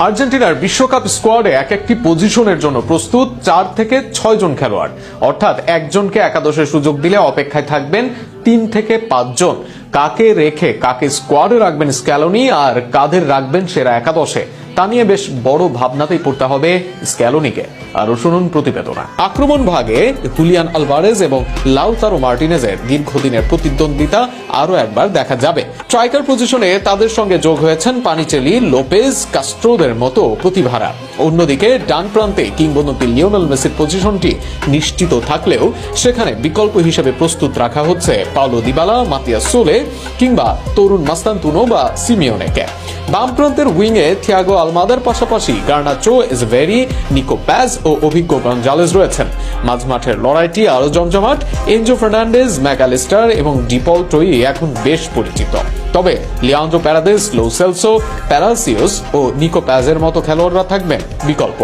আর্জেন্টিনার বিশ্বকাপ স্কোয়াডে এক একটি পজিশনের জন্য প্রস্তুত 4 থেকে 6 জন খেলোয়াড়, অর্থাৎ একজনকে একাদশের সুযোগ দিলে অপেক্ষায় থাকবেন 3 থেকে 5 জন। কাকে রেখে কাকে স্কোয়াডে রাখবেন স্ক্যালোনি আর কাদের রাখবেন সেরা একাদশে, তা নিয়ে বেশ বড় ভাবনাতেই পড়তে হবে স্ক্যালোনিকে। আরো শুনুন প্রতিবেদনা। আক্রমণ ভাগে হুলিয়ান আলভারেজ এবং লাউতারো মার্টিনেজের দীর্ঘদিনের প্রতিদ্বন্দ্বিতা আরো একবার দেখা যাবে। স্ট্রাইকার পজিশনে তাদের সঙ্গে যোগ হয়েছেন পানিচেলি, লোপেজ, কাস্ট্রোদের মতো প্রতিভারা। অন্যদিকে ডান প্রান্তে কিংবদন্তি লিওনেল মেসির পজিশনটি নিশ্চিত থাকলেও সেখানে বিকল্প হিসেবে প্রস্তুত রাখা হচ্ছে পাওলো দিবালা, মাতিয়াস সোলে কিংবা তরুণ মাস্তান্তুনো বা সিমিওনেকে। বাম প্রান্তের উইংয়ে থিয়াগো আলমাদার পাশাপাশি গার্নাচো, এজভেরি, নিকো প্যাজ ও অভিজ্ঞ গঞ্জালেজ রয়েছেন। মাঝমাঠের লড়াইটি আরো জমজমাট। এনজো ফার্নান্ডেজ, ম্যাকালিস্টার এবং ডিপল ট্রয়ি এখন বেশ পরিচিত। তবে লিয়ান্দ্রো প্যারাদেস, লো সেলসো, প্যারাসিওস ও নিকো প্যাজের মতো খেলোয়াড়রা থাকবেন বিকল্প।